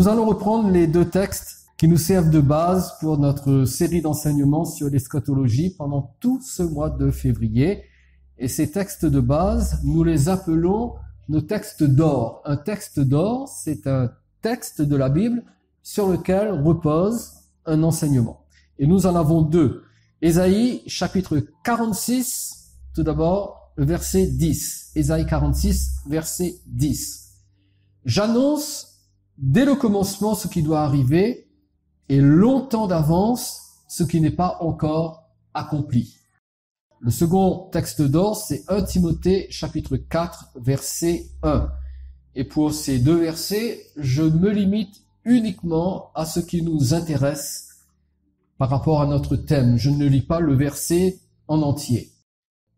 Nous allons reprendre les deux textes qui nous servent de base pour notre série d'enseignements sur l'eschatologie pendant tout ce mois de février. Et ces textes de base, nous les appelons nos textes d'or. Un texte d'or, c'est un texte de la Bible sur lequel repose un enseignement. Et nous en avons deux. Ésaïe, chapitre 46, tout d'abord, le verset 10. Ésaïe 46, verset 10. J'annonce dès le commencement ce qui doit arriver et longtemps d'avance ce qui n'est pas encore accompli. Le second texte d'or, c'est 1 Timothée, chapitre 4, verset 1. Et pour ces deux versets, je me limite uniquement à ce qui nous intéresse par rapport à notre thème. Je ne lis pas le verset en entier.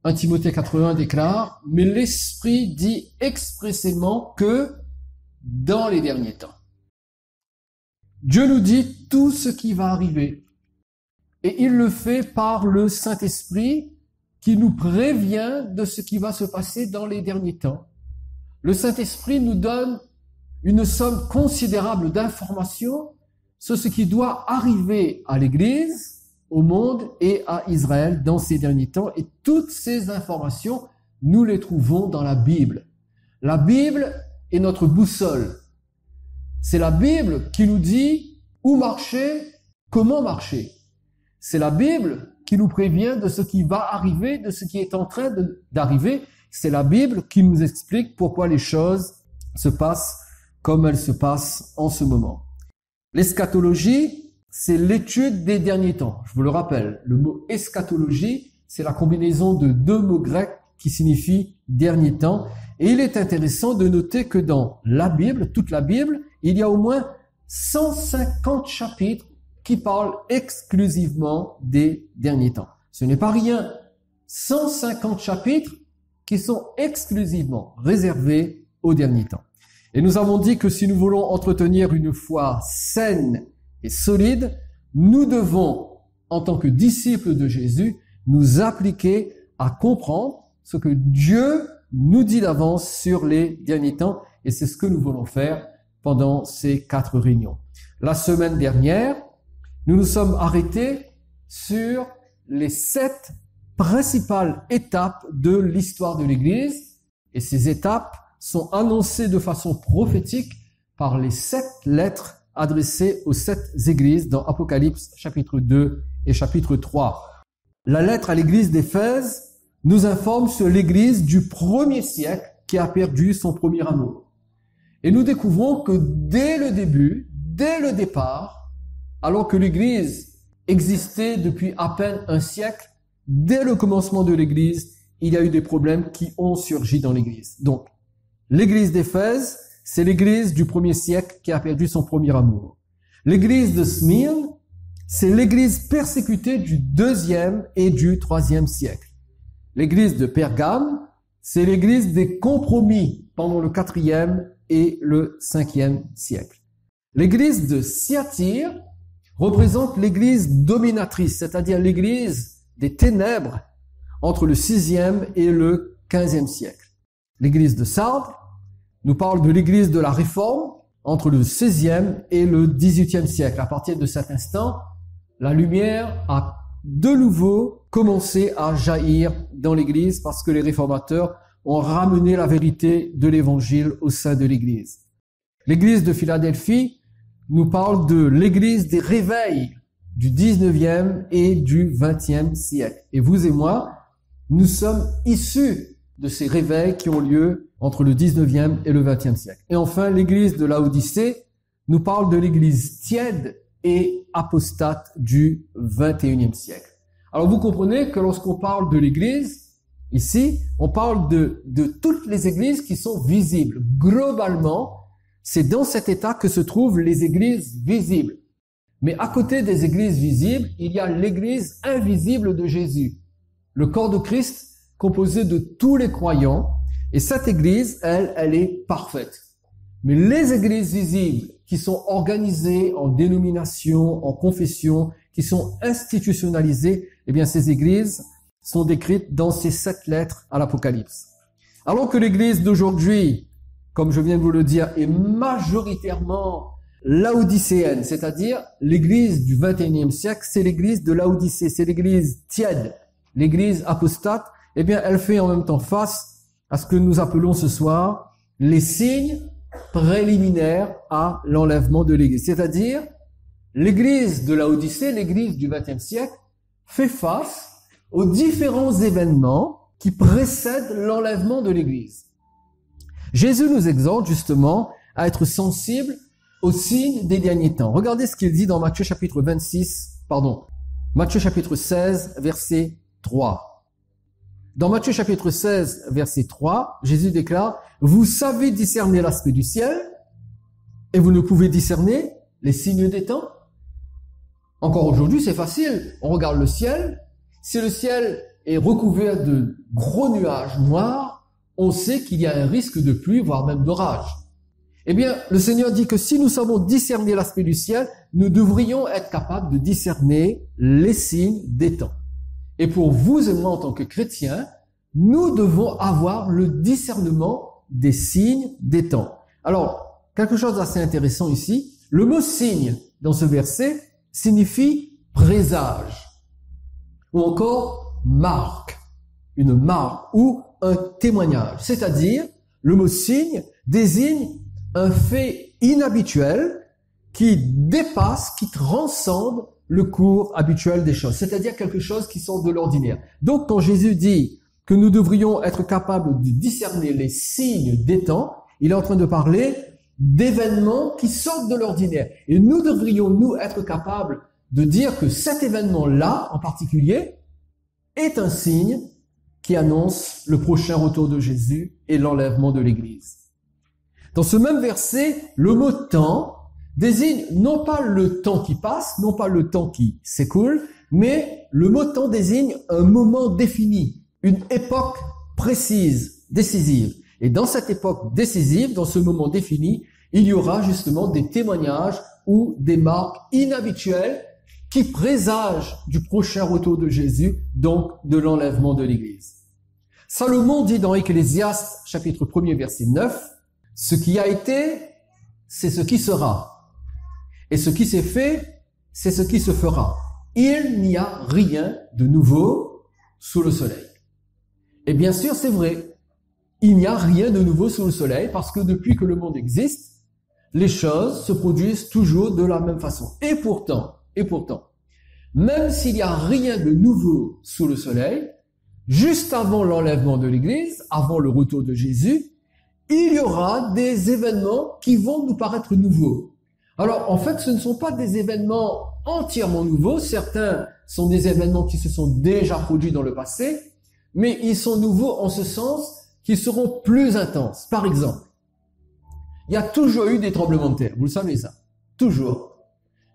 1 Timothée 4.1 déclare « Mais l'Esprit dit expressément que dans les derniers temps. » Dieu nous dit tout ce qui va arriver. Et il le fait par le Saint-Esprit qui nous prévient de ce qui va se passer dans les derniers temps. Le Saint-Esprit nous donne une somme considérable d'informations sur ce qui doit arriver à l'Église, au monde et à Israël dans ces derniers temps. Et toutes ces informations, nous les trouvons dans la Bible. La Bible est notre boussole. C'est la Bible qui nous dit où marcher, comment marcher. C'est la Bible qui nous prévient de ce qui va arriver, de ce qui est en train d'arriver. C'est la Bible qui nous explique pourquoi les choses se passent comme elles se passent en ce moment. L'eschatologie, c'est l'étude des derniers temps. Je vous le rappelle, le mot eschatologie, c'est la combinaison de deux mots grecs qui signifient dernier temps. Et il est intéressant de noter que dans la Bible, toute la Bible, il y a au moins 150 chapitres qui parlent exclusivement des derniers temps. Ce n'est pas rien. 150 chapitres qui sont exclusivement réservés aux derniers temps. Et nous avons dit que si nous voulons entretenir une foi saine et solide, nous devons, en tant que disciples de Jésus, nous appliquer à comprendre ce que Dieu nous dit d'avance sur les derniers temps. Et c'est ce que nous voulons faire pendant ces 4 réunions. La semaine dernière, nous nous sommes arrêtés sur les 7 principales étapes de l'histoire de l'Église. Et ces étapes sont annoncées de façon prophétique par les 7 lettres adressées aux 7 églises dans Apocalypse chapitre 2 et chapitre 3. La lettre à l'église d'Éphèse nous informe sur l'église du 1er siècle qui a perdu son premier amour. Et nous découvrons que dès le début, dès le départ, alors que l'église existait depuis à peine un siècle, dès le commencement de l'église, il y a eu des problèmes qui ont surgi dans l'église. Donc, l'église d'Éphèse, c'est l'église du 1er siècle qui a perdu son premier amour. L'église de Smyrne, c'est l'église persécutée du 2e et du 3e siècle. L'église de Pergame, c'est l'église des compromis pendant le 4e et le 5e siècle. L'église de Thyatire représente l'église dominatrice, c'est-à-dire l'église des ténèbres entre le 6e et le 15e siècle. L'église de Sardes nous parle de l'église de la Réforme entre le 16e et le 18e siècle. À partir de cet instant, la lumière a de nouveau commencé à jaillir dans l'église parce que les réformateurs ont ramené la vérité de l'évangile au sein de l'église. L'église de Philadelphie nous parle de l'église des réveils du 19e et du 20e siècle. Et vous et moi, nous sommes issus de ces réveils qui ont lieu entre le 19e et le 20e siècle. Et enfin, l'église de Laodicée nous parle de l'église tiède et apostate du 21e siècle. Alors vous comprenez que lorsqu'on parle de l'église, ici, on parle de toutes les églises qui sont visibles. Globalement, c'est dans cet état que se trouvent les églises visibles. Mais à côté des églises visibles, il y a l'église invisible de Jésus, le corps de Christ composé de tous les croyants. Et cette église, elle est parfaite. Mais les églises visibles qui sont organisées en dénomination, en confession, qui sont institutionnalisées, eh bien ces églises sont décrites dans ces 7 lettres à l'Apocalypse. Alors que l'église d'aujourd'hui, comme je viens de vous le dire, est majoritairement laodicéenne, c'est-à-dire l'église du 21e siècle, c'est l'église de Laodicée, c'est l'église tiède, l'église apostate, eh bien, elle fait en même temps face à ce que nous appelons ce soir les signes préliminaires à l'enlèvement de l'église. C'est-à-dire, l'église de Laodicée, l'église du 20e siècle, fait face aux différents événements qui précèdent l'enlèvement de l'église. Jésus nous exhorte justement à être sensibles aux signes des derniers temps. Regardez ce qu'il dit dans Matthieu chapitre 16, verset 3. Dans Matthieu chapitre 16, verset 3, Jésus déclare « Vous savez discerner l'aspect du ciel et vous ne pouvez discerner les signes des temps ?» Encore aujourd'hui, c'est facile. On regarde le ciel. Si le ciel est recouvert de gros nuages noirs, on sait qu'il y a un risque de pluie, voire même d'orage. Eh bien, le Seigneur dit que si nous savons discerner l'aspect du ciel, nous devrions être capables de discerner les signes des temps. Et pour vous et moi en tant que chrétiens, nous devons avoir le discernement des signes des temps. Alors, quelque chose d'assez intéressant ici, le mot signe dans ce verset signifie présage ou encore marque, une marque ou un témoignage. C'est-à-dire, le mot signe désigne un fait inhabituel qui dépasse, qui transcende le cours habituel des choses, c'est-à-dire quelque chose qui sort de l'ordinaire. Donc, quand Jésus dit que nous devrions être capables de discerner les signes des temps, il est en train de parler d'événements qui sortent de l'ordinaire. Et nous devrions, nous, être capables de dire que cet événement-là, en particulier, est un signe qui annonce le prochain retour de Jésus et l'enlèvement de l'Église. Dans ce même verset, le mot « temps » désigne non pas le temps qui passe, non pas le temps qui s'écoule, mais le mot « temps » désigne un moment défini, une époque précise, décisive. Et dans cette époque décisive, dans ce moment défini, il y aura justement des témoignages ou des marques inhabituelles qui présagent du prochain retour de Jésus, donc de l'enlèvement de l'Église. Salomon dit dans Ecclésiaste, chapitre 1er, verset 9, « Ce qui a été, c'est ce qui sera. Et ce qui s'est fait, c'est ce qui se fera. Il n'y a rien de nouveau sous le soleil. » Et bien sûr, c'est vrai. Il n'y a rien de nouveau sous le soleil parce que depuis que le monde existe, les choses se produisent toujours de la même façon. Et pourtant, même s'il n'y a rien de nouveau sous le soleil, juste avant l'enlèvement de l'Église, avant le retour de Jésus, il y aura des événements qui vont nous paraître nouveaux. Alors, en fait, ce ne sont pas des événements entièrement nouveaux. Certains sont des événements qui se sont déjà produits dans le passé, mais ils sont nouveaux en ce sens qu'ils seront plus intenses. Par exemple, il y a toujours eu des tremblements de terre. Vous le savez ça. Toujours.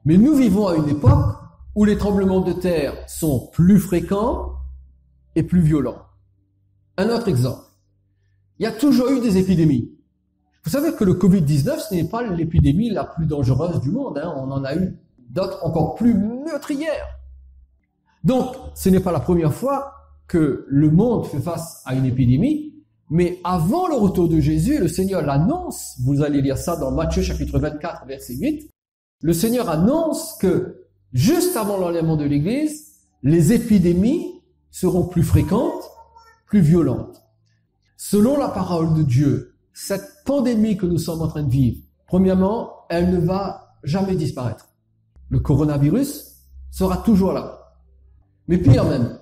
Mais nous vivons à une époque où les tremblements de terre sont plus fréquents et plus violents. Un autre exemple. Il y a toujours eu des épidémies. Vous savez que le Covid-19, ce n'est pas l'épidémie la plus dangereuse du monde. On en a eu d'autres encore plus meurtrières. Donc, ce n'est pas la première fois que le monde fait face à une épidémie, mais avant le retour de Jésus, le Seigneur l'annonce, vous allez lire ça dans Matthieu chapitre 24, verset 8, le Seigneur annonce que juste avant l'enlèvement de l'Église, les épidémies seront plus fréquentes, plus violentes. Selon la parole de Dieu, cette pandémie que nous sommes en train de vivre, premièrement, elle ne va jamais disparaître. Le coronavirus sera toujours là. Mais pire même,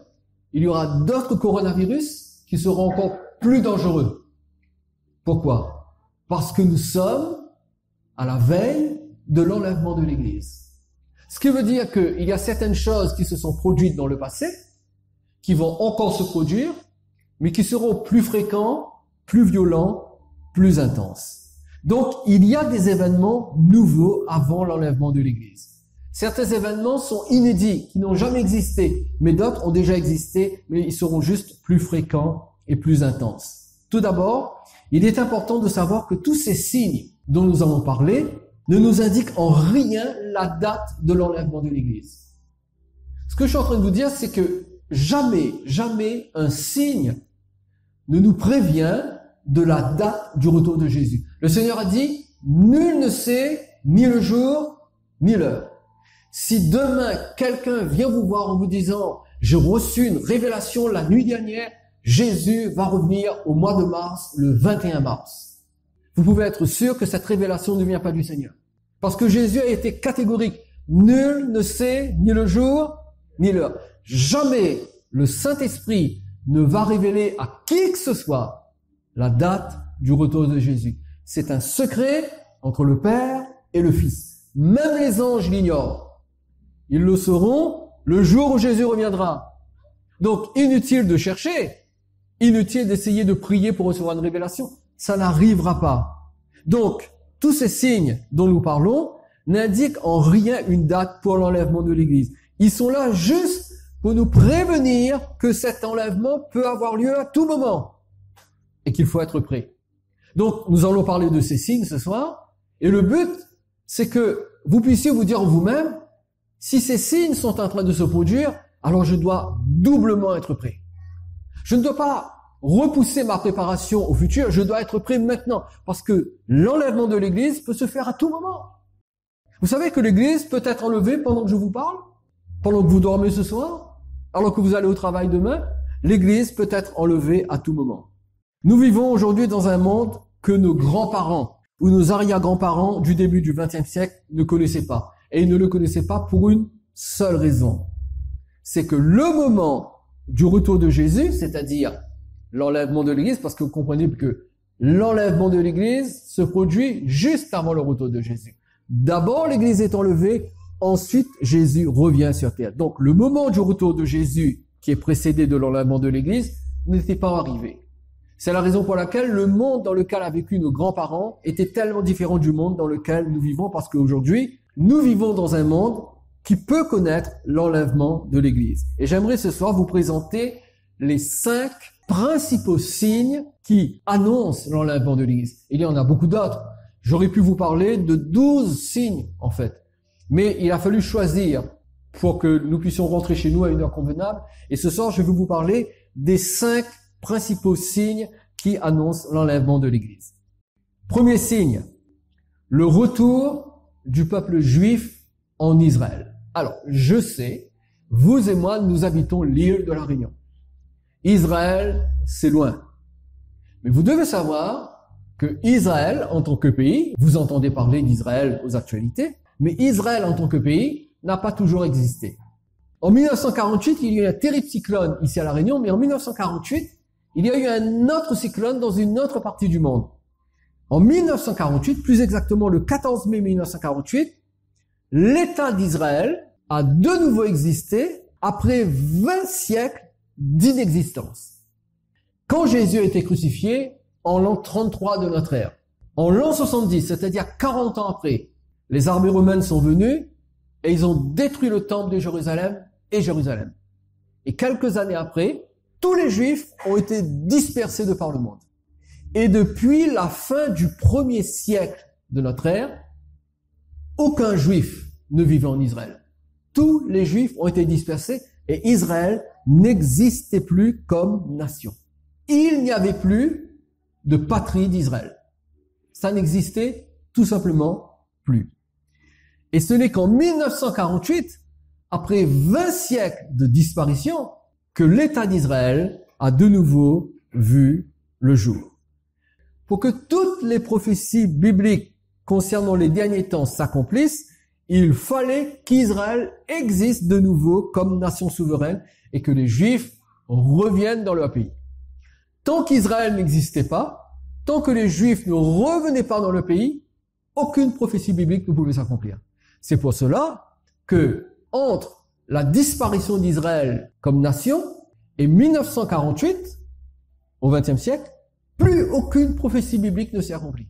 il y aura d'autres coronavirus qui seront encore plus dangereux. Pourquoi? Parce que nous sommes à la veille de l'enlèvement de l'Église. Ce qui veut dire qu'il y a certaines choses qui se sont produites dans le passé, qui vont encore se produire, mais qui seront plus fréquents, plus violents, plus intenses. Donc, il y a des événements nouveaux avant l'enlèvement de l'Église. Certains événements sont inédits, qui n'ont jamais existé, mais d'autres ont déjà existé, mais ils seront juste plus fréquents et plus intenses. Tout d'abord, il est important de savoir que tous ces signes dont nous allons parler ne nous indiquent en rien la date de l'enlèvement de l'Église. Ce que je suis en train de vous dire, c'est que jamais un signe ne nous prévient de la date du retour de Jésus. Le Seigneur a dit, nul ne sait ni le jour, ni l'heure. Si demain, quelqu'un vient vous voir en vous disant « J'ai reçu une révélation la nuit dernière, Jésus va revenir au mois de mars, le 21 mars. » Vous pouvez être sûr que cette révélation ne vient pas du Seigneur. Parce que Jésus a été catégorique. Nul ne sait ni le jour, ni l'heure. Jamais le Saint-Esprit ne va révéler à qui que ce soit la date du retour de Jésus. C'est un secret entre le Père et le Fils. Même les anges l'ignorent. Ils le sauront le jour où Jésus reviendra. Donc, inutile de chercher, inutile d'essayer de prier pour recevoir une révélation. Ça n'arrivera pas. Donc, tous ces signes dont nous parlons n'indiquent en rien une date pour l'enlèvement de l'Église. Ils sont là juste pour nous prévenir que cet enlèvement peut avoir lieu à tout moment et qu'il faut être prêt. Donc, nous allons parler de ces signes ce soir et le but, c'est que vous puissiez vous dire en vous-même, si ces signes sont en train de se produire, alors je dois doublement être prêt. Je ne dois pas repousser ma préparation au futur, je dois être prêt maintenant, parce que l'enlèvement de l'Église peut se faire à tout moment. Vous savez que l'Église peut être enlevée pendant que je vous parle, pendant que vous dormez ce soir, alors que vous allez au travail demain, l'Église peut être enlevée à tout moment. Nous vivons aujourd'hui dans un monde que nos grands-parents ou nos arrière-grands-parents du début du XXe siècle ne connaissaient pas. Et ils ne le connaissaient pas pour une seule raison. C'est que le moment du retour de Jésus, c'est-à-dire l'enlèvement de l'Église, parce que vous comprenez que l'enlèvement de l'Église se produit juste avant le retour de Jésus. D'abord, l'Église est enlevée, ensuite Jésus revient sur terre. Donc, le moment du retour de Jésus, qui est précédé de l'enlèvement de l'Église, n'était pas arrivé. C'est la raison pour laquelle le monde dans lequel a vécu nos grands-parents était tellement différent du monde dans lequel nous vivons, parce qu'aujourd'hui, nous vivons dans un monde qui peut connaître l'enlèvement de l'Église. Et j'aimerais ce soir vous présenter les 5 principaux signes qui annoncent l'enlèvement de l'Église. Il y en a beaucoup d'autres. J'aurais pu vous parler de 12 signes, en fait. Mais il a fallu choisir pour que nous puissions rentrer chez nous à une heure convenable. Et ce soir, je vais vous parler des 5 principaux signes qui annoncent l'enlèvement de l'Église. Premier signe, le retour du peuple juif en Israël. Alors, je sais, vous et moi, nous habitons l'île de la Réunion. Israël, c'est loin. Mais vous devez savoir que Israël, en tant que pays, vous entendez parler d'Israël aux actualités, mais Israël, en tant que pays, n'a pas toujours existé. En 1948, il y a eu un terrible cyclone ici à la Réunion, mais en 1948, il y a eu un autre cyclone dans une autre partie du monde. En 1948, plus exactement le 14 mai 1948, l'État d'Israël a de nouveau existé après 20 siècles d'inexistence. Quand Jésus a été crucifié, en l'an 33 de notre ère, en l'an 70, c'est-à-dire 40 ans après, les armées romaines sont venues et ils ont détruit le temple de Jérusalem et Jérusalem. Et quelques années après, tous les Juifs ont été dispersés de par le monde. Et depuis la fin du 1er siècle de notre ère, aucun Juif ne vivait en Israël. Tous les Juifs ont été dispersés et Israël n'existait plus comme nation. Il n'y avait plus de patrie d'Israël. Ça n'existait tout simplement plus. Et ce n'est qu'en 1948, après 20 siècles de disparition, que l'État d'Israël a de nouveau vu le jour. Pour que toutes les prophéties bibliques concernant les derniers temps s'accomplissent, il fallait qu'Israël existe de nouveau comme nation souveraine et que les Juifs reviennent dans leur pays. Tant qu'Israël n'existait pas, tant que les Juifs ne revenaient pas dans le pays, aucune prophétie biblique ne pouvait s'accomplir. C'est pour cela que, entre la disparition d'Israël comme nation et 1948, au XXe siècle, plus aucune prophétie biblique ne s'est accomplie.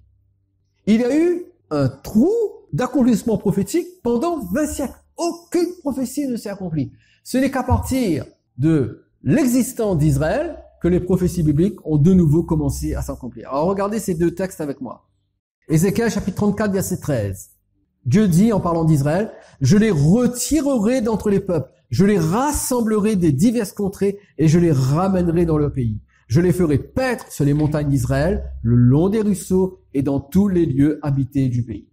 Il y a eu un trou d'accomplissement prophétique pendant 20 siècles. Aucune prophétie ne s'est accomplie. Ce n'est qu'à partir de l'existence d'Israël que les prophéties bibliques ont de nouveau commencé à s'accomplir. Alors regardez ces 2 textes avec moi. Ézéchiel chapitre 34 verset 13. Dieu dit en parlant d'Israël, « Je les retirerai d'entre les peuples, je les rassemblerai des diverses contrées et je les ramènerai dans leur pays. Je les ferai paître sur les montagnes d'Israël, le long des ruisseaux et dans tous les lieux habités du pays. »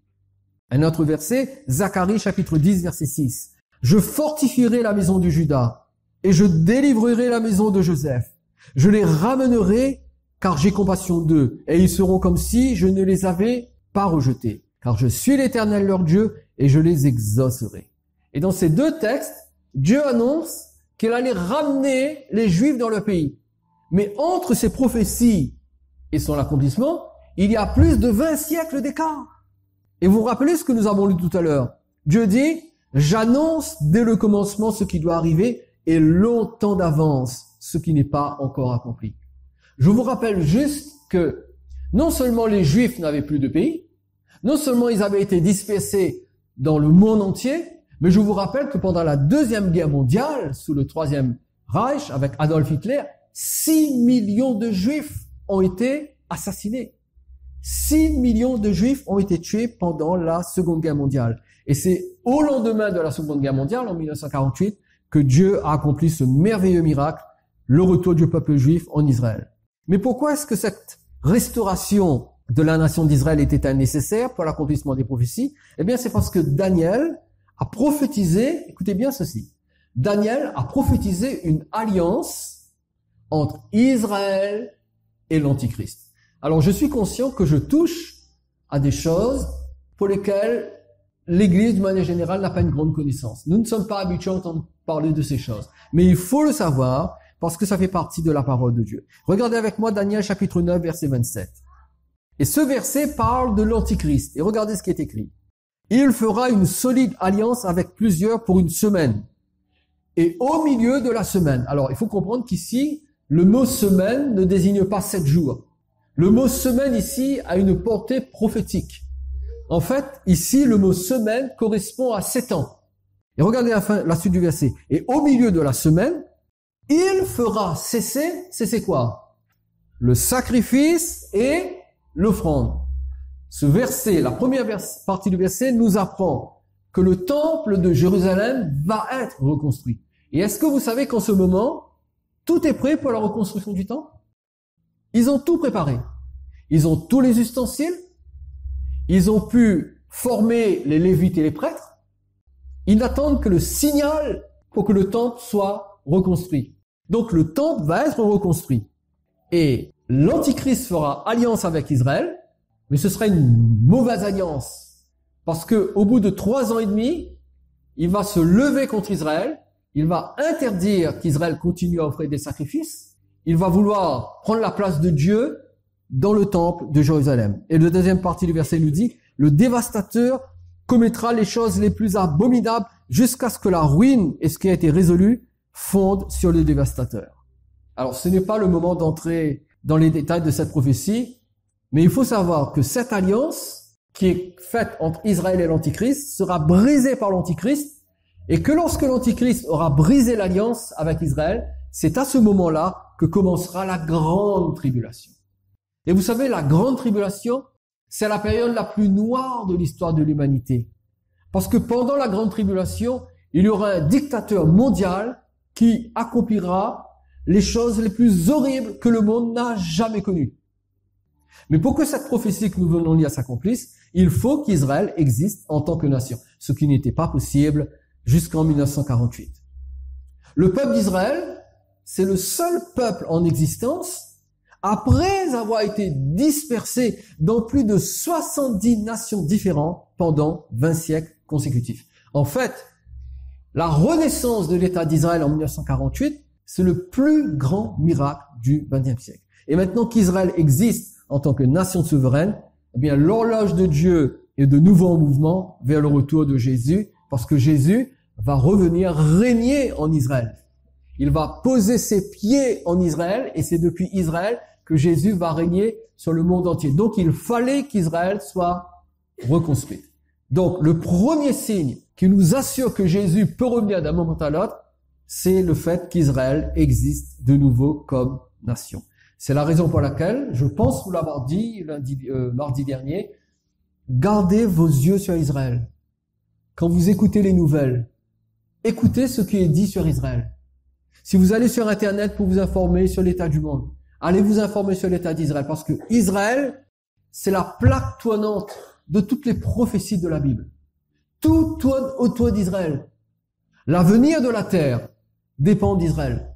Un autre verset, Zacharie chapitre 10, verset 6. Je fortifierai la maison de Juda et je délivrerai la maison de Joseph. Je les ramènerai car j'ai compassion d'eux et ils seront comme si je ne les avais pas rejetés. Car je suis l'Éternel leur Dieu et je les exaucerai. Et dans ces deux textes, Dieu annonce qu'il allait ramener les Juifs dans leur pays. Mais entre ces prophéties et son accomplissement, il y a plus de 20 siècles d'écart. Et vous vous rappelez ce que nous avons lu tout à l'heure. Dieu dit, j'annonce dès le commencement ce qui doit arriver et longtemps d'avance ce qui n'est pas encore accompli. Je vous rappelle juste que non seulement les Juifs n'avaient plus de pays, non seulement ils avaient été dispersés dans le monde entier, mais je vous rappelle que pendant la Deuxième Guerre mondiale, sous le Troisième Reich, avec Adolf Hitler, 6 millions de Juifs ont été assassinés. 6 millions de Juifs ont été tués pendant la Seconde Guerre mondiale. Et c'est au lendemain de la Seconde Guerre mondiale, en 1948, que Dieu a accompli ce merveilleux miracle, le retour du peuple juif en Israël. Mais pourquoi est-ce que cette restauration de la nation d'Israël était nécessaire pour l'accomplissement des prophéties? Eh bien, c'est parce que Daniel a prophétisé, écoutez bien ceci, Daniel a prophétisé une alliance entre Israël et l'Antichrist. Alors, je suis conscient que je touche à des choses pour lesquelles l'Église, de manière générale, n'a pas une grande connaissance. Nous ne sommes pas habitués à entendre parler de ces choses. Mais il faut le savoir parce que ça fait partie de la parole de Dieu. Regardez avec moi Daniel chapitre 9, verset 27. Et ce verset parle de l'Antichrist. Et regardez ce qui est écrit. Il fera une solide alliance avec plusieurs pour une semaine. Et au milieu de la semaine. Alors, il faut comprendre qu'ici, le mot semaine ne désigne pas 7 jours. Le mot semaine ici a une portée prophétique. En fait, ici, le mot semaine correspond à 7 ans. Et regardez la suite du verset. Et au milieu de la semaine, il fera cesser quoi? Le sacrifice et l'offrande. Ce verset, la première partie du verset, nous apprend que le temple de Jérusalem va être reconstruit. Et est-ce que vous savez qu'en ce moment, tout est prêt pour la reconstruction du temple? Ils ont tout préparé. Ils ont tous les ustensiles. Ils ont pu former les Lévites et les prêtres. Ils n'attendent que le signal pour que le temple soit reconstruit. Donc le temple va être reconstruit. Et l'Antichrist fera alliance avec Israël, mais ce sera une mauvaise alliance. Parce que au bout de 3 ans et demi, il va se lever contre Israël. Il va interdire qu'Israël continue à offrir des sacrifices. Il va vouloir prendre la place de Dieu dans le temple de Jérusalem. Et la deuxième partie du verset nous dit, le dévastateur commettra les choses les plus abominables jusqu'à ce que la ruine et ce qui a été résolu fondent sur le dévastateur. Alors, ce n'est pas le moment d'entrer dans les détails de cette prophétie, mais il faut savoir que cette alliance qui est faite entre Israël et l'Antichrist sera brisée par l'Antichrist, et que lorsque l'Antichrist aura brisé l'alliance avec Israël, c'est à ce moment-là que commencera la grande tribulation. Et vous savez, la grande tribulation, c'est la période la plus noire de l'histoire de l'humanité. Parce que pendant la grande tribulation, il y aura un dictateur mondial qui accomplira les choses les plus horribles que le monde n'a jamais connues. Mais pour que cette prophétie que nous venons de lire s'accomplisse, il faut qu'Israël existe en tant que nation, ce qui n'était pas possible jusqu'en 1948. Le peuple d'Israël, c'est le seul peuple en existence après avoir été dispersé dans plus de 70 nations différentes pendant 20 siècles consécutifs. En fait, la renaissance de l'État d'Israël en 1948, c'est le plus grand miracle du XXe siècle. Et maintenant qu'Israël existe en tant que nation souveraine, eh bien, l'horloge de Dieu est de nouveau en mouvement vers le retour de Jésus, parce que Jésus va revenir régner en Israël. Il va poser ses pieds en Israël, et c'est depuis Israël que Jésus va régner sur le monde entier. Donc, il fallait qu'Israël soit reconstruite. Donc, le premier signe qui nous assure que Jésus peut revenir d'un moment à l'autre, c'est le fait qu'Israël existe de nouveau comme nation. C'est la raison pour laquelle, je pense vous l'avoir dit mardi dernier, gardez vos yeux sur Israël. Quand vous écoutez les nouvelles, écoutez ce qui est dit sur Israël. Si vous allez sur Internet pour vous informer sur l'état du monde, allez vous informer sur l'état d'Israël, parce que Israël, c'est la plaque tournante de toutes les prophéties de la Bible. Tout tourne autour d'Israël. L'avenir de la terre dépend d'Israël.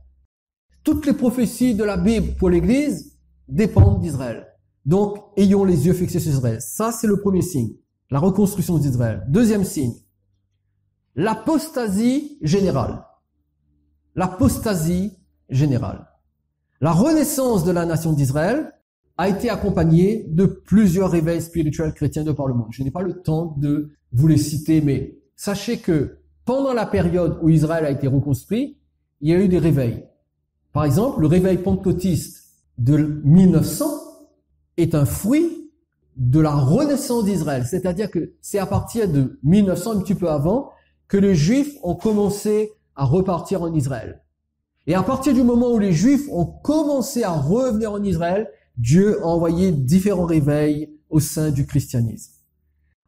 Toutes les prophéties de la Bible pour l'Église dépendent d'Israël. Donc, ayons les yeux fixés sur Israël. Ça, c'est le premier signe, la reconstruction d'Israël. Deuxième signe, l'apostasie générale. L'apostasie générale. La renaissance de la nation d'Israël a été accompagnée de plusieurs réveils spirituels chrétiens de par le monde. Je n'ai pas le temps de vous les citer, mais sachez que pendant la période où Israël a été reconstruit, il y a eu des réveils. Par exemple, le réveil pentecôtiste de 1900 est un fruit de la renaissance d'Israël. C'est-à-dire que c'est à partir de 1900, un petit peu avant, que les Juifs ont commencé à repartir en Israël. Et à partir du moment où les Juifs ont commencé à revenir en Israël, Dieu a envoyé différents réveils au sein du christianisme.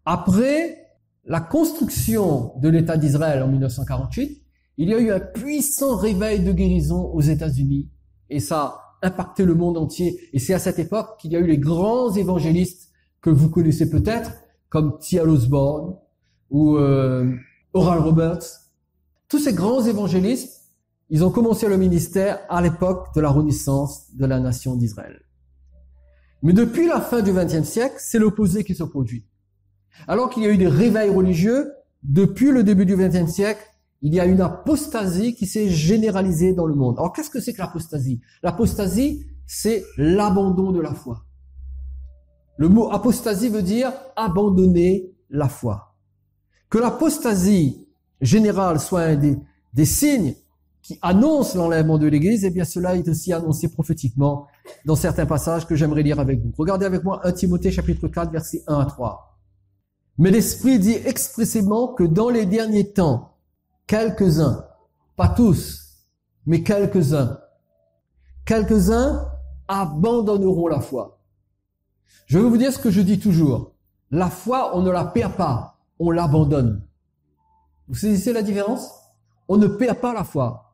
Après la construction de l'État d'Israël en 1948, il y a eu un puissant réveil de guérison aux États-Unis et ça a impacté le monde entier. Et c'est à cette époque qu'il y a eu les grands évangélistes que vous connaissez peut-être, comme T.L. Osborne ou Oral Roberts. Tous ces grands évangélistes, ils ont commencé le ministère à l'époque de la renaissance de la nation d'Israël. Mais depuis la fin du XXe siècle, c'est l'opposé qui se produit. Alors qu'il y a eu des réveils religieux, depuis le début du XXe siècle, il y a une apostasie qui s'est généralisée dans le monde. Alors qu'est-ce que c'est que l'apostasie? L'apostasie, c'est l'abandon de la foi. Le mot apostasie veut dire abandonner la foi. Que l'apostasie générale soit un des signes qui annonce l'enlèvement de l'Église, eh bien cela est aussi annoncé prophétiquement dans certains passages que j'aimerais lire avec vous. Regardez avec moi 1 Timothée chapitre 4 versets 1 à 3. Mais l'Esprit dit expressément que dans les derniers temps, quelques-uns, pas tous, mais quelques-uns abandonneront la foi. Je vais vous dire ce que je dis toujours. La foi, on ne la perd pas, on l'abandonne. Vous saisissez la différence? On ne perd pas la foi.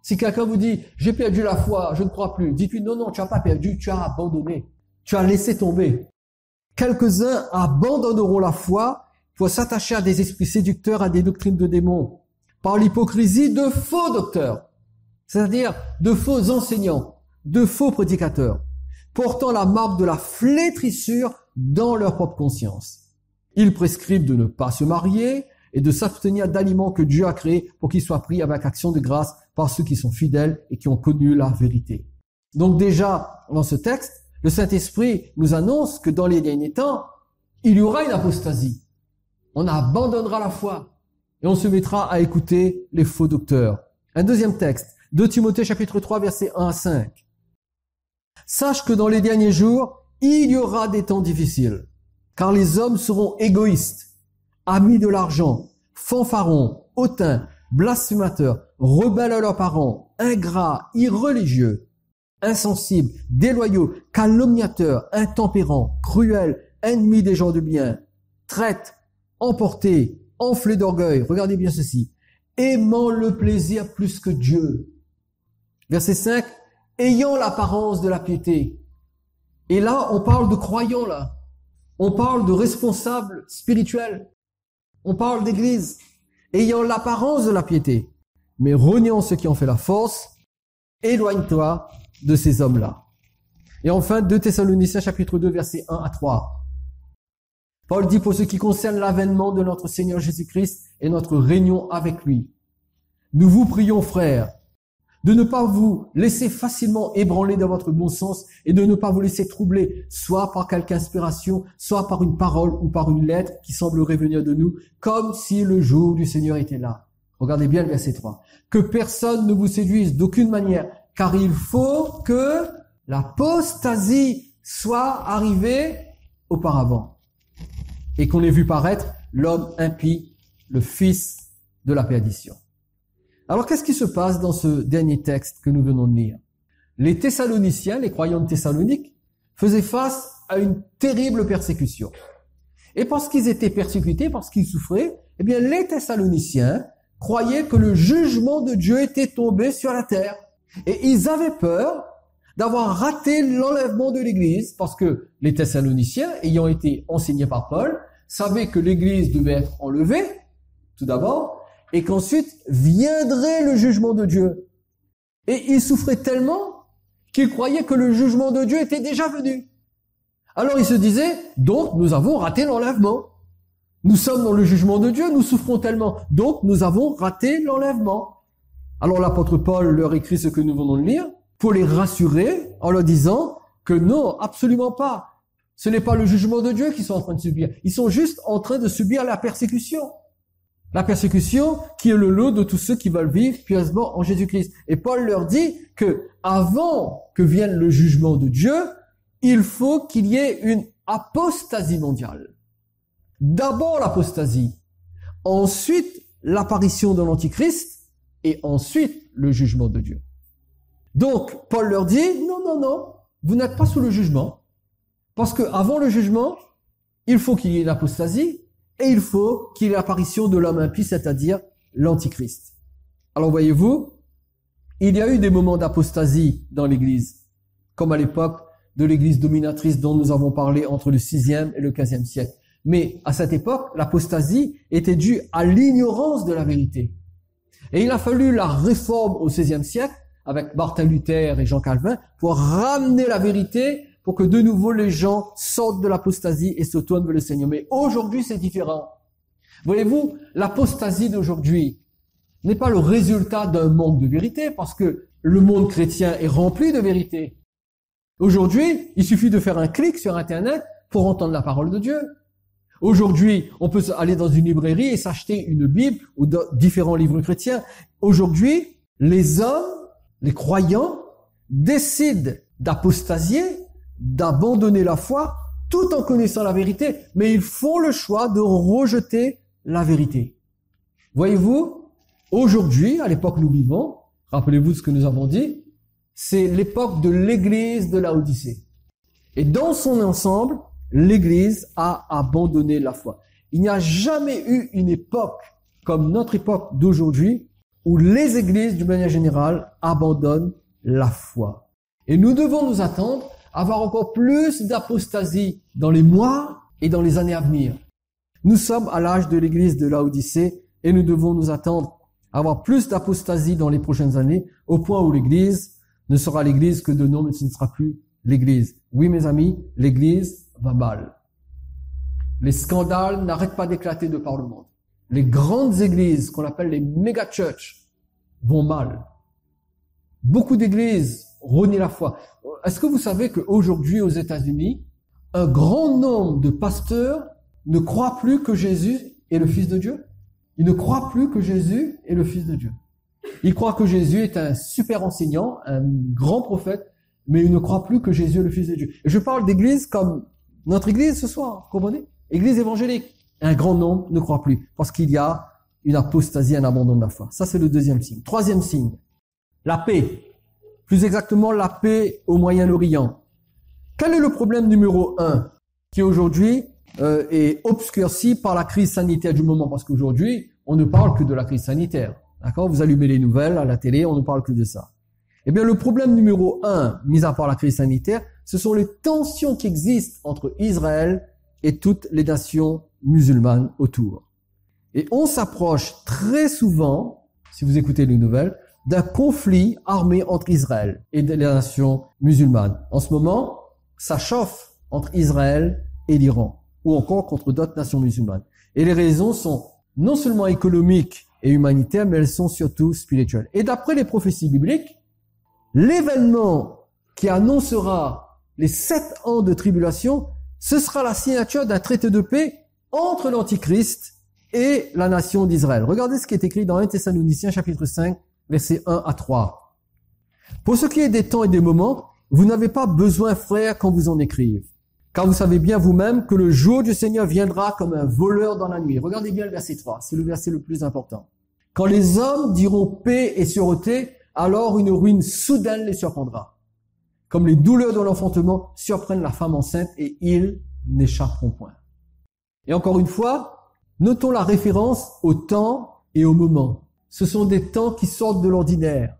Si quelqu'un vous dit, j'ai perdu la foi, je ne crois plus, dites-lui, non, tu n'as pas perdu, tu as abandonné. Tu as laissé tomber. Quelques-uns abandonneront la foi pour s'attacher à des esprits séducteurs, à des doctrines de démons, par l'hypocrisie de faux docteurs, c'est-à-dire de faux enseignants, de faux prédicateurs, portant la marque de la flétrissure dans leur propre conscience. Ils prescrivent de ne pas se marier et de s'abstenir d'aliments que Dieu a créés pour qu'ils soient pris avec action de grâce par ceux qui sont fidèles et qui ont connu la vérité. Donc déjà, dans ce texte, le Saint-Esprit nous annonce que dans les derniers temps, il y aura une apostasie. On abandonnera la foi et on se mettra à écouter les faux docteurs. Un deuxième texte, 2 Timothée chapitre 3 versets 1 à 5. Sache que dans les derniers jours, il y aura des temps difficiles, car les hommes seront égoïstes, amis de l'argent, fanfarons, hautains, blasphémateurs, rebelles à leurs parents, ingrats, irreligieux, insensibles, déloyaux, calomniateurs, intempérants, cruels, ennemis des gens de bien, traîtres, emportés, enflés d'orgueil. Regardez bien ceci. Aimant le plaisir plus que Dieu. Verset 5. Ayant l'apparence de la piété. Et là, on parle de croyants, là. On parle de responsables spirituels. On parle d'église. Ayant l'apparence de la piété. Mais reniant ceux qui ont fait la force, éloigne-toi de ces hommes-là. Et enfin, 2 Thessaloniciens chapitre 2, versets 1 à 3. Paul dit, pour ce qui concerne l'avènement de notre Seigneur Jésus-Christ et notre réunion avec lui, nous vous prions, frères, de ne pas vous laisser facilement ébranler dans votre bon sens et de ne pas vous laisser troubler, soit par quelque inspiration, soit par une parole ou par une lettre qui semblerait venir de nous, comme si le jour du Seigneur était là. Regardez bien le verset 3. Que personne ne vous séduise d'aucune manière, car il faut que l'apostasie soit arrivée auparavant et qu'on ait vu paraître l'homme impie, le fils de la perdition. Alors, qu'est-ce qui se passe dans ce dernier texte que nous venons de lire? Les Thessaloniciens, les croyants de Thessalonique, faisaient face à une terrible persécution. Et parce qu'ils étaient persécutés, parce qu'ils souffraient, eh bien, les Thessaloniciens croyaient que le jugement de Dieu était tombé sur la terre. Et ils avaient peur d'avoir raté l'enlèvement de l'Église, parce que les Thessaloniciens, ayant été enseignés par Paul, savait que l'Église devait être enlevée, tout d'abord, et qu'ensuite viendrait le jugement de Dieu. Et il souffrait tellement qu'il croyait que le jugement de Dieu était déjà venu. Alors il se disait, donc nous avons raté l'enlèvement. Nous sommes dans le jugement de Dieu, nous souffrons tellement, donc nous avons raté l'enlèvement. Alors l'apôtre Paul leur écrit ce que nous venons de lire, pour les rassurer en leur disant que non, absolument pas. Ce n'est pas le jugement de Dieu qu'ils sont en train de subir. Ils sont juste en train de subir la persécution. La persécution qui est le lot de tous ceux qui veulent vivre pieusement en Jésus-Christ. Et Paul leur dit que avant que vienne le jugement de Dieu, il faut qu'il y ait une apostasie mondiale. D'abord l'apostasie, ensuite l'apparition de l'Antichrist et ensuite le jugement de Dieu. Donc Paul leur dit non, vous n'êtes pas sous le jugement parce que avant le jugement, il faut qu'il y ait une apostasie et il faut qu'il y ait l'apparition de l'homme impie, c'est-à-dire l'Antichrist. Alors voyez-vous, il y a eu des moments d'apostasie dans l'Église, comme à l'époque de l'Église dominatrice dont nous avons parlé entre le 6e et le 15e siècle. Mais à cette époque, l'apostasie était due à l'ignorance de la vérité. Et il a fallu la réforme au XVIe siècle, avec Martin Luther et Jean Calvin, pour ramener la vérité, pour que de nouveau les gens sortent de l'apostasie et se tournent vers le Seigneur. Mais aujourd'hui, c'est différent. Voyez-vous, l'apostasie d'aujourd'hui n'est pas le résultat d'un manque de vérité, parce que le monde chrétien est rempli de vérité. Aujourd'hui, il suffit de faire un clic sur Internet pour entendre la parole de Dieu. Aujourd'hui, on peut aller dans une librairie et s'acheter une Bible ou différents livres chrétiens. Aujourd'hui, les hommes, les croyants, décident d'apostasier, d'abandonner la foi, tout en connaissant la vérité, mais ils font le choix de rejeter la vérité. Voyez-vous, aujourd'hui, à l'époque où nous vivons, rappelez-vous de ce que nous avons dit, c'est l'époque de l'Église de Laodicée. Et dans son ensemble, l'Église a abandonné la foi. Il n'y a jamais eu une époque comme notre époque d'aujourd'hui où les églises, d'une manière générale, abandonnent la foi. Et nous devons nous attendre à avoir encore plus d'apostasie dans les mois et dans les années à venir. Nous sommes à l'âge de l'église de Laodicée et nous devons nous attendre à avoir plus d'apostasie dans les prochaines années, au point où l'église ne sera l'église que de nom, mais ce ne sera plus l'église. Oui, mes amis, l'église va mal. Les scandales n'arrêtent pas d'éclater de par le monde. Les grandes églises, qu'on appelle les méga-churches, vont mal. Beaucoup d'églises renient la foi. Est-ce que vous savez qu'aujourd'hui, aux États-Unis, un grand nombre de pasteurs ne croient plus que Jésus est le Fils de Dieu? Ils ne croient plus que Jésus est le Fils de Dieu. Ils croient que Jésus est un super enseignant, un grand prophète, mais ils ne croient plus que Jésus est le Fils de Dieu. Et je parle d'église comme notre église ce soir, vous comprenez? Église évangélique. Un grand nombre ne croit plus, parce qu'il y a une apostasie, un abandon de la foi. Ça, c'est le deuxième signe. Troisième signe, la paix. Plus exactement, la paix au Moyen-Orient. Quel est le problème numéro 1 qui aujourd'hui est obscurci par la crise sanitaire du moment? Parce qu'aujourd'hui, on ne parle que de la crise sanitaire. D'accord? Vous allumez les nouvelles à la télé, on ne parle que de ça. Eh bien, le problème numéro 1, mis à part la crise sanitaire, ce sont les tensions qui existent entre Israël et toutes les nations musulmanes autour. Et on s'approche très souvent, si vous écoutez les nouvelles, d'un conflit armé entre Israël et les nations musulmanes. En ce moment, ça chauffe entre Israël et l'Iran, ou encore contre d'autres nations musulmanes. Et les raisons sont non seulement économiques et humanitaires, mais elles sont surtout spirituelles. Et d'après les prophéties bibliques, l'événement qui annoncera les 7 ans de tribulation, ce sera la signature d'un traité de paix entre l'Antichrist et la nation d'Israël. Regardez ce qui est écrit dans 1 Thessaloniciens chapitre 5, versets 1 à 3. Pour ce qui est des temps et des moments, vous n'avez pas besoin, frères, qu'on vous en écrive. Car vous savez bien vous-même que le jour du Seigneur viendra comme un voleur dans la nuit. Regardez bien le verset 3, c'est le verset le plus important. Quand les hommes diront paix et sûreté, alors une ruine soudaine les surprendra. Comme les douleurs de l'enfantement surprennent la femme enceinte et ils n'échapperont point. Et encore une fois, notons la référence au temps et au moment. Ce sont des temps qui sortent de l'ordinaire.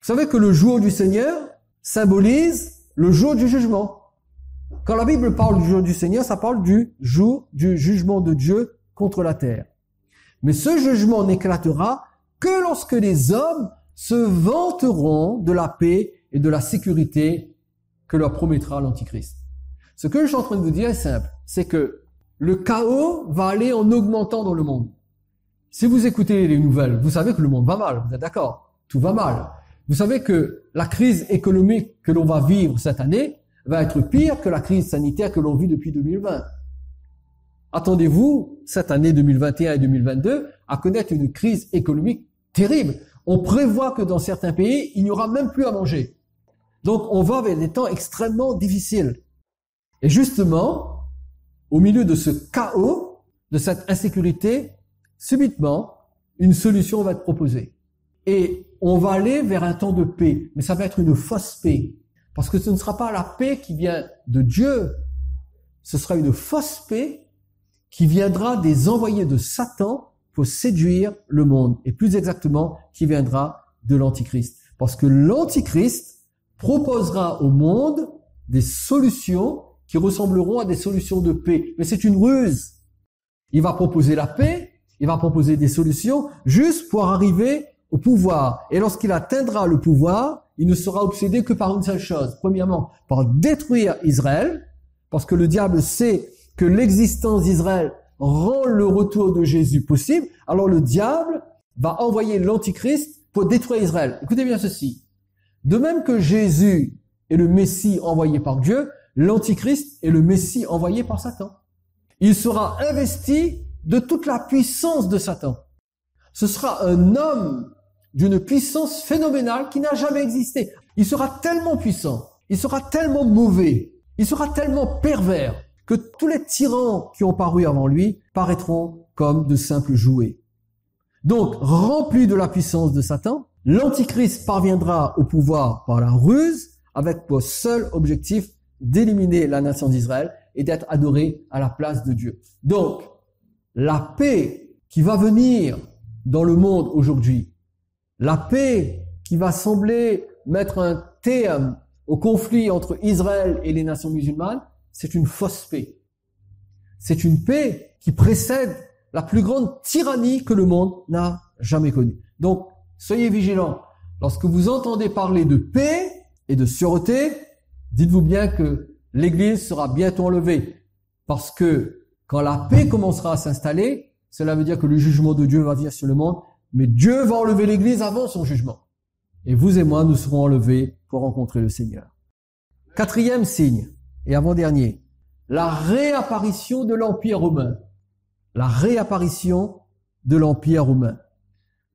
Vous savez que le jour du Seigneur symbolise le jour du jugement. Quand la Bible parle du jour du Seigneur, ça parle du jour du jugement de Dieu contre la terre. Mais ce jugement n'éclatera que lorsque les hommes se vanteront de la paix et de la sécurité que leur promettra l'Antichrist. Ce que je suis en train de vous dire est simple, c'est que le chaos va aller en augmentant dans le monde. Si vous écoutez les nouvelles, vous savez que le monde va mal, vous êtes d'accord? Tout va mal. Vous savez que la crise économique que l'on va vivre cette année va être pire que la crise sanitaire que l'on vit depuis 2020. Attendez-vous, cette année 2021 et 2022, à connaître une crise économique terrible. On prévoit que dans certains pays, il n'y aura même plus à manger. Donc, on va vers des temps extrêmement difficiles. Et justement, au milieu de ce chaos, de cette insécurité, subitement, une solution va être proposée. Et on va aller vers un temps de paix. Mais ça va être une fausse paix. Parce que ce ne sera pas la paix qui vient de Dieu. Ce sera une fausse paix qui viendra des envoyés de Satan pour séduire le monde. Et plus exactement, qui viendra de l'Antichrist. Parce que l'Antichrist proposera au monde des solutions qui ressembleront à des solutions de paix. Mais c'est une ruse. Il va proposer la paix, il va proposer des solutions juste pour arriver au pouvoir. Et lorsqu'il atteindra le pouvoir, il ne sera obsédé que par une seule chose. Premièrement, par détruire Israël, parce que le diable sait que l'existence d'Israël rend le retour de Jésus possible. Alors le diable va envoyer l'Antichrist pour détruire Israël. Écoutez bien ceci. De même que Jésus est le Messie envoyé par Dieu, l'Antichrist est le Messie envoyé par Satan. Il sera investi de toute la puissance de Satan. Ce sera un homme d'une puissance phénoménale qui n'a jamais existé. Il sera tellement puissant, il sera tellement mauvais, il sera tellement pervers que tous les tyrans qui ont paru avant lui paraîtront comme de simples jouets. Donc, rempli de la puissance de Satan, l'Antichrist parviendra au pouvoir par la ruse avec pour seul objectif d'éliminer la nation d'Israël et d'être adoré à la place de Dieu. Donc, la paix qui va venir dans le monde aujourd'hui, la paix qui va sembler mettre un terme au conflit entre Israël et les nations musulmanes, c'est une fausse paix. C'est une paix qui précède la plus grande tyrannie que le monde n'a jamais connue. Donc, soyez vigilants. Lorsque vous entendez parler de paix et de sûreté, dites-vous bien que l'Église sera bientôt enlevée. Parce que quand la paix commencera à s'installer, cela veut dire que le jugement de Dieu va venir sur le monde. Mais Dieu va enlever l'Église avant son jugement. Et vous et moi, nous serons enlevés pour rencontrer le Seigneur. Quatrième signe, et avant-dernier, la réapparition de l'Empire romain. La réapparition de l'Empire romain.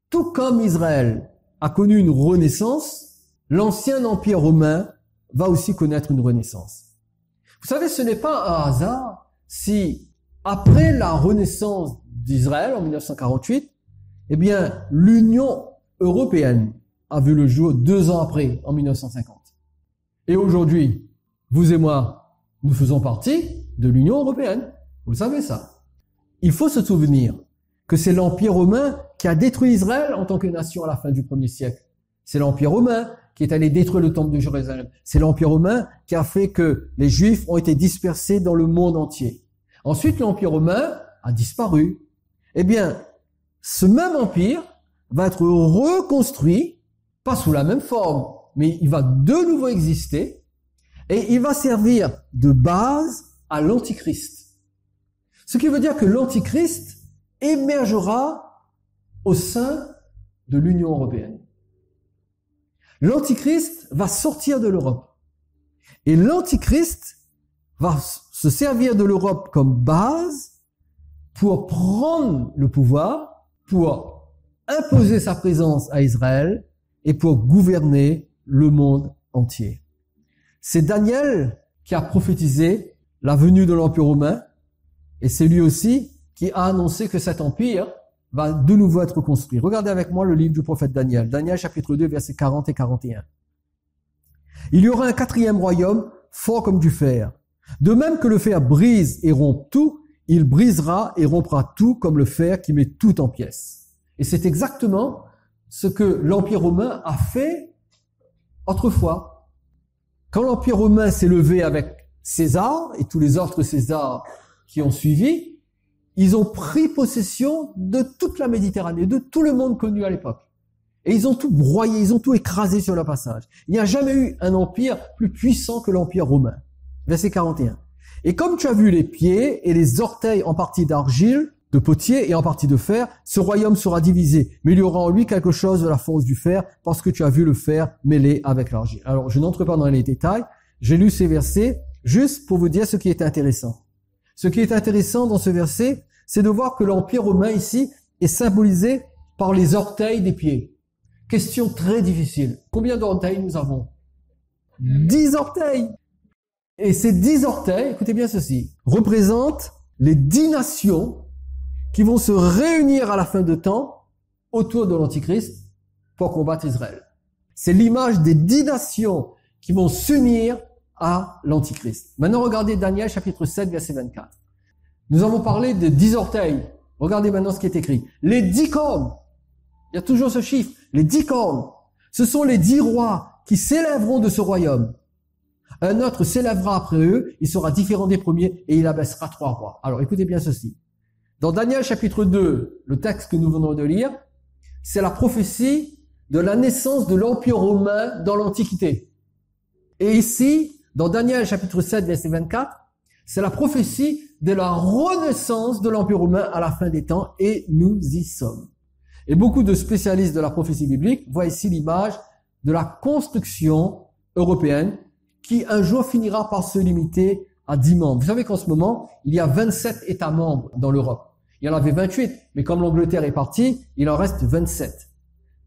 Tout comme Israël a connu une renaissance, l'ancien Empire romain va aussi connaître une renaissance. Vous savez, ce n'est pas un hasard si, après la renaissance d'Israël en 1948, eh bien, l'Union européenne a vu le jour 2 ans après, en 1950. Et aujourd'hui, vous et moi, nous faisons partie de l'Union européenne. Vous savez ça. Il faut se souvenir que c'est l'Empire romain qui a détruit Israël en tant que nation à la fin du 1er siècle. C'est l'Empire romain qui est allé détruire le temple de Jérusalem. C'est l'Empire romain qui a fait que les Juifs ont été dispersés dans le monde entier. Ensuite, l'Empire romain a disparu. Eh bien, ce même empire va être reconstruit, pas sous la même forme, mais il va de nouveau exister et il va servir de base à l'Antichrist. Ce qui veut dire que l'Antichrist émergera au sein de l'Union européenne. L'Antichrist va sortir de l'Europe. Et l'Antichrist va se servir de l'Europe comme base pour prendre le pouvoir, pour imposer sa présence à Israël et pour gouverner le monde entier. C'est Daniel qui a prophétisé la venue de l'Empire romain et c'est lui aussi qui a annoncé que cet empire va de nouveau être construit. Regardez avec moi le livre du prophète Daniel. Daniel chapitre 2 versets 40 et 41. Il y aura un 4e royaume fort comme du fer. De même que le fer brise et rompt tout, il brisera et rompra tout comme le fer qui met tout en pièces. Et c'est exactement ce que l'Empire romain a fait autrefois. Quand l'Empire romain s'est levé avec César et tous les autres Césars qui ont suivi, ils ont pris possession de toute la Méditerranée, de tout le monde connu à l'époque. Et ils ont tout broyé, ils ont tout écrasé sur leur passage. Il n'y a jamais eu un empire plus puissant que l'empire romain. Verset 41. Et comme tu as vu les pieds et les orteils en partie d'argile, de potier et en partie de fer, ce royaume sera divisé. Mais il y aura en lui quelque chose de la force du fer, parce que tu as vu le fer mêlé avec l'argile. Alors, je n'entre pas dans les détails. J'ai lu ces versets juste pour vous dire ce qui est intéressant. Ce qui est intéressant dans ce verset, c'est de voir que l'empire romain ici est symbolisé par les orteils des pieds. Question très difficile. Combien d'orteils nous avons? 10 orteils. Et ces 10 orteils, écoutez bien ceci, représentent les 10 nations qui vont se réunir à la fin de temps autour de l'Antichrist pour combattre Israël. C'est l'image des 10 nations qui vont s'unir à l'Antichrist. Maintenant, regardez Daniel chapitre 7, verset 24. Nous avons parlé de 10 orteils. Regardez maintenant ce qui est écrit. Les 10 cornes. Il y a toujours ce chiffre. Les 10 cornes. Ce sont les 10 rois qui s'élèveront de ce royaume. Un autre s'élèvera après eux. Il sera différent des premiers et il abaissera 3 rois. Alors, écoutez bien ceci. Dans Daniel chapitre 2, le texte que nous venons de lire, c'est la prophétie de la naissance de l'Empire romain dans l'Antiquité. Et ici, dans Daniel chapitre 7, verset 24, c'est la prophétie de la renaissance de l'Empire romain à la fin des temps, et nous y sommes. Et beaucoup de spécialistes de la prophétie biblique voient ici l'image de la construction européenne qui un jour finira par se limiter à 10 membres. Vous savez qu'en ce moment, il y a 27 États membres dans l'Europe. Il y en avait 28, mais comme l'Angleterre est partie, il en reste 27.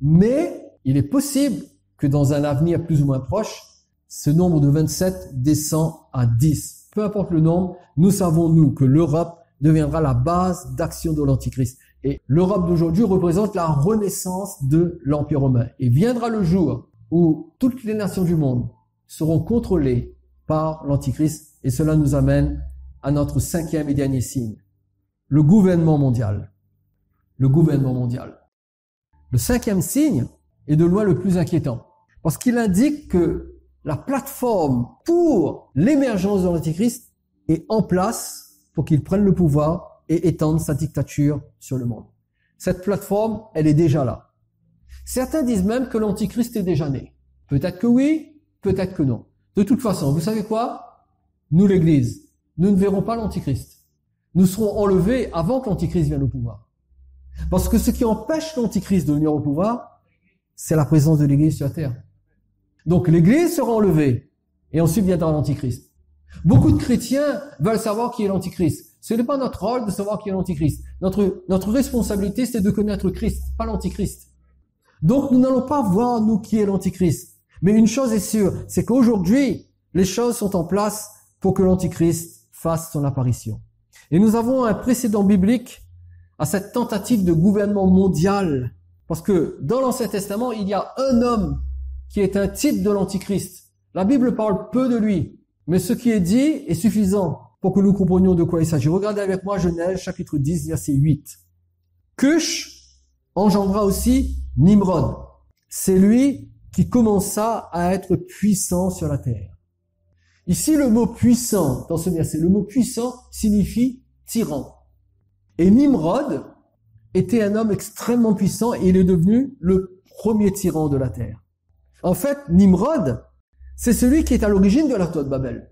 Mais il est possible que dans un avenir plus ou moins proche, ce nombre de 27 descend à 10. Peu importe le nombre, nous savons, nous, que l'Europe deviendra la base d'action de l'Antichrist. Et l'Europe d'aujourd'hui représente la renaissance de l'Empire romain. Et viendra le jour où toutes les nations du monde seront contrôlées par l'Antichrist. Et cela nous amène à notre 5e et dernier signe. Le gouvernement mondial. Le gouvernement mondial. Le 5e signe est de loin le plus inquiétant. Parce qu'il indique que la plateforme pour l'émergence de l'Antichrist est en place pour qu'il prenne le pouvoir et étende sa dictature sur le monde. Cette plateforme, elle est déjà là. Certains disent même que l'Antichrist est déjà né. Peut-être que oui, peut-être que non. De toute façon, vous savez quoi? Nous, l'Église, nous ne verrons pas l'Antichrist. Nous serons enlevés avant que l'Antichrist vienne au pouvoir. Parce que ce qui empêche l'Antichrist de venir au pouvoir, c'est la présence de l'Église sur la terre. Donc l'Église sera enlevée, et ensuite viendra l'Antichrist. Beaucoup de chrétiens veulent savoir qui est l'Antichrist. Ce n'est pas notre rôle de savoir qui est l'Antichrist. Notre responsabilité, c'est de connaître Christ, pas l'Antichrist. Donc nous n'allons pas voir, nous, qui est l'Antichrist. Mais une chose est sûre, c'est qu'aujourd'hui, les choses sont en place pour que l'Antichrist fasse son apparition. Et nous avons un précédent biblique à cette tentative de gouvernement mondial. Parce que dans l'Ancien Testament, il y a un homme qui est un type de l'Antichrist. La Bible parle peu de lui, mais ce qui est dit est suffisant pour que nous comprenions de quoi il s'agit. Regardez avec moi Genèse chapitre 10, verset 8. Cush engendra aussi Nimrod. C'est lui qui commença à être puissant sur la terre. Ici, le mot puissant, dans ce verset, le mot puissant signifie tyran. Et Nimrod était un homme extrêmement puissant et il est devenu le premier tyran de la terre. En fait, Nimrod, c'est celui qui est à l'origine de la tour de Babel.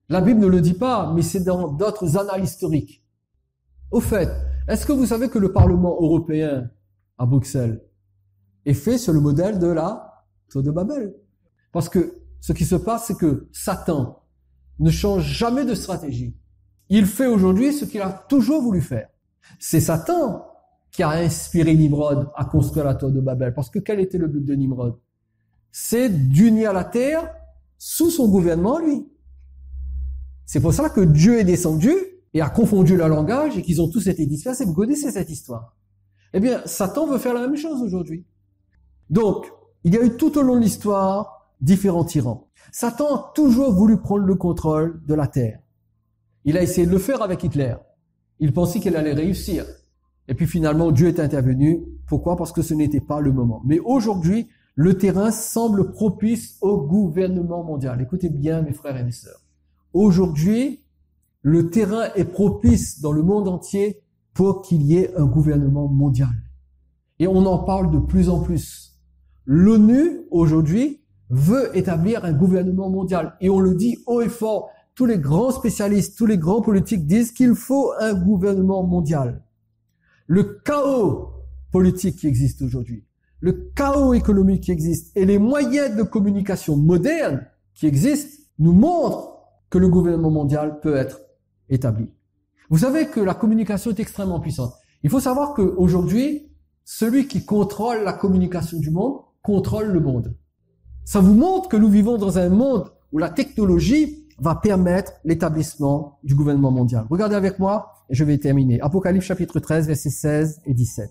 La Bible ne le dit pas, mais c'est dans d'autres annales historiques. Au fait, est-ce que vous savez que le Parlement européen à Bruxelles est fait sur le modèle de la tour de Babel? Parce que ce qui se passe, c'est que Satan ne change jamais de stratégie. Il fait aujourd'hui ce qu'il a toujours voulu faire. C'est Satan qui a inspiré Nimrod à construire la tour de Babel. Parce que quel était le but de Nimrod? C'est d'unir la terre sous son gouvernement, lui. C'est pour ça que Dieu est descendu et a confondu leur langage et qu'ils ont tous été dispersés. Vous connaissez cette histoire. Eh bien, Satan veut faire la même chose aujourd'hui. Donc, il y a eu tout au long de l'histoire différents tyrans. Satan a toujours voulu prendre le contrôle de la terre. Il a essayé de le faire avec Hitler. Il pensait qu'il allait réussir. Et puis finalement, Dieu est intervenu. Pourquoi? Parce que ce n'était pas le moment. Mais aujourd'hui, le terrain semble propice au gouvernement mondial. Écoutez bien, mes frères et mes sœurs. aujourd'hui, le terrain est propice dans le monde entier pour qu'il y ait un gouvernement mondial. Et on en parle de plus en plus. L'ONU, aujourd'hui, veut établir un gouvernement mondial. Et on le dit haut et fort. Tous les grands spécialistes, tous les grands politiques disent qu'il faut un gouvernement mondial. Le chaos politique qui existe aujourd'hui, le chaos économique qui existe et les moyens de communication modernes qui existent nous montrent que le gouvernement mondial peut être établi. Vous savez que la communication est extrêmement puissante. Il faut savoir qu'aujourd'hui, celui qui contrôle la communication du monde contrôle le monde. Ça vous montre que nous vivons dans un monde où la technologie va permettre l'établissement du gouvernement mondial. Regardez avec moi et je vais terminer. Apocalypse chapitre 13, versets 16 et 17.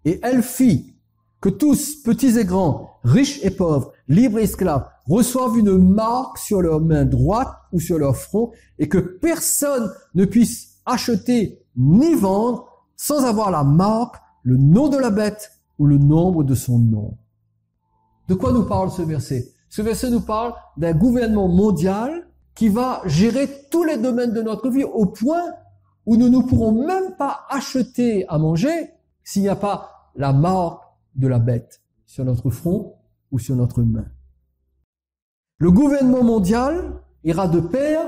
Et elle fit que tous, petits et grands, riches et pauvres, libres et esclaves, reçoivent une marque sur leur main droite ou sur leur front et que personne ne puisse acheter ni vendre sans avoir la marque, le nom de la bête ou le nombre de son nom. De quoi nous parle ce verset? Ce verset nous parle d'un gouvernement mondial qui va gérer tous les domaines de notre vie au point où nous ne pourrons même pas acheter à manger s'il n'y a pas la marque de la bête sur notre front ou sur notre main. Le gouvernement mondial ira de pair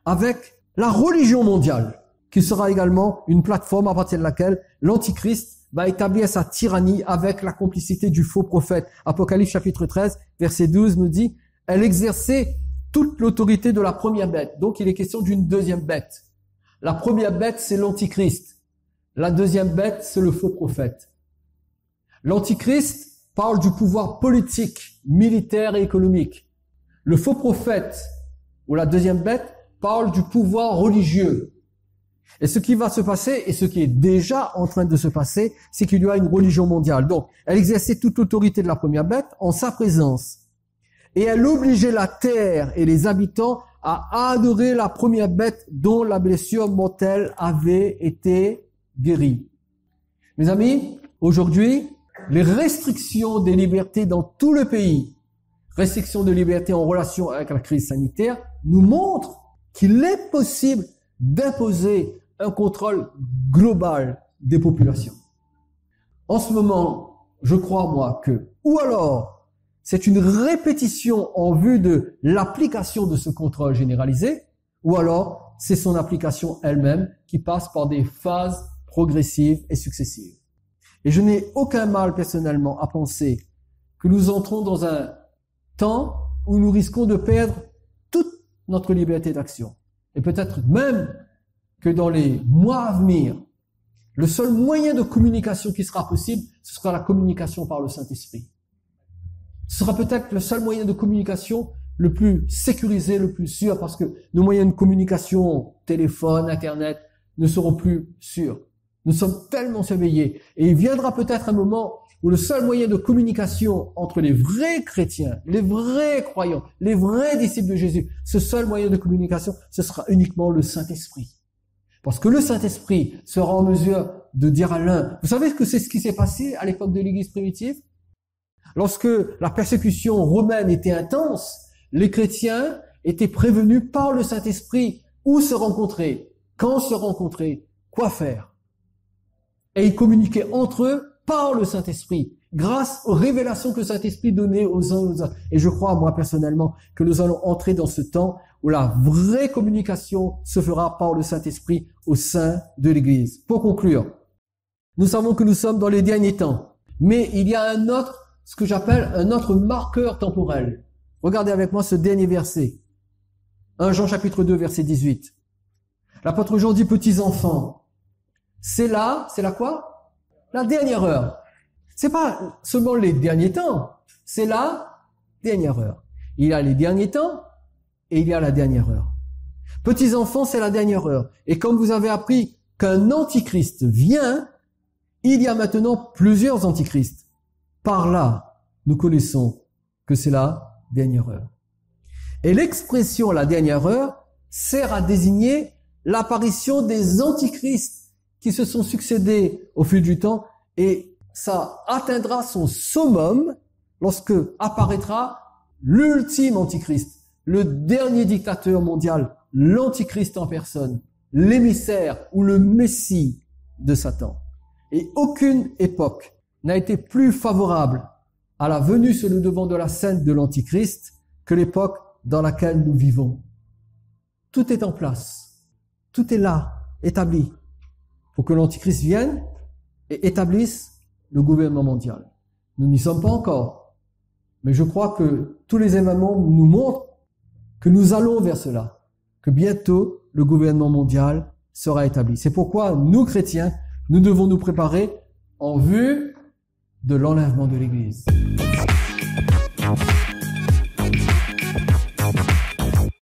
avec la religion mondiale, qui sera également une plateforme à partir de laquelle l'Antichrist va établir sa tyrannie avec la complicité du faux prophète. Apocalypse chapitre 13, verset 12 nous dit « Elle exerçait toute l'autorité de la première bête ». Donc il est question d'une deuxième bête. La première bête, c'est l'Antichrist. La deuxième bête, c'est le faux prophète. L'Antichrist parle du pouvoir politique, militaire et économique. Le faux prophète, ou la deuxième bête, parle du pouvoir religieux. Et ce qui va se passer, et ce qui est déjà en train de se passer, c'est qu'il y aura une religion mondiale. Donc, elle exerçait toute l'autorité de la première bête en sa présence. Et elle obligeait la terre et les habitants à adorer la première bête dont la blessure mortelle avait été guérie. Mes amis, aujourd'hui, les restrictions des libertés dans tout le pays, restrictions de liberté en relation avec la crise sanitaire, nous montrent qu'il est possible d'imposer un contrôle global des populations. En ce moment, je crois, moi, que, ou alors, c'est une répétition en vue de l'application de ce contrôle généralisé, ou alors, c'est son application elle-même qui passe par des phases progressives et successives. Et je n'ai aucun mal personnellement à penser que nous entrons dans un temps où nous risquons de perdre toute notre liberté d'action. Et peut-être même que dans les mois à venir, le seul moyen de communication qui sera possible, ce sera la communication par le Saint-Esprit. Ce sera peut-être le seul moyen de communication le plus sécurisé, le plus sûr, parce que nos moyens de communication, téléphone, Internet, ne seront plus sûrs. Nous sommes tellement surveillés. Et il viendra peut-être un moment où le seul moyen de communication entre les vrais chrétiens, les vrais croyants, les vrais disciples de Jésus, ce seul moyen de communication, ce sera uniquement le Saint-Esprit. Parce que le Saint-Esprit sera en mesure de dire à l'un, vous savez que c'est ce qui s'est passé à l'époque de l'Église primitive? Lorsque la persécution romaine était intense, les chrétiens étaient prévenus par le Saint-Esprit où se rencontrer, quand se rencontrer, quoi faire. Et ils communiquaient entre eux par le Saint-Esprit, grâce aux révélations que le Saint-Esprit donnait aux uns aux autres. Et je crois, moi personnellement, que nous allons entrer dans ce temps où la vraie communication se fera par le Saint-Esprit au sein de l'Église. Pour conclure, nous savons que nous sommes dans les derniers temps, mais il y a un autre, ce que j'appelle un autre marqueur temporel. Regardez avec moi ce dernier verset. 1 Jean chapitre 2, verset 18. L'apôtre Jean dit, petits enfants, c'est la quoi? La dernière heure. C'est pas seulement les derniers temps, c'est la dernière heure. Il y a les derniers temps et il y a la dernière heure. Petits enfants, c'est la dernière heure. Et comme vous avez appris qu'un antichrist vient, il y a maintenant plusieurs antichrists. Par là, nous connaissons que c'est la dernière heure. Et l'expression la dernière heure sert à désigner l'apparition des antichrists qui se sont succédés au fil du temps, et ça atteindra son summum lorsque apparaîtra l'ultime antichrist, le dernier dictateur mondial, l'Antichrist en personne, l'émissaire ou le Messie de Satan. Et aucune époque n'a été plus favorable à la venue sur le devant de la scène de l'Antichrist que l'époque dans laquelle nous vivons. Tout est en place. Tout est là, établi, pour que l'Antichrist vienne et établisse le gouvernement mondial. Nous n'y sommes pas encore, mais je crois que tous les événements nous montrent que nous allons vers cela, que bientôt le gouvernement mondial sera établi. C'est pourquoi nous, chrétiens, nous devons nous préparer en vue de l'enlèvement de l'Église.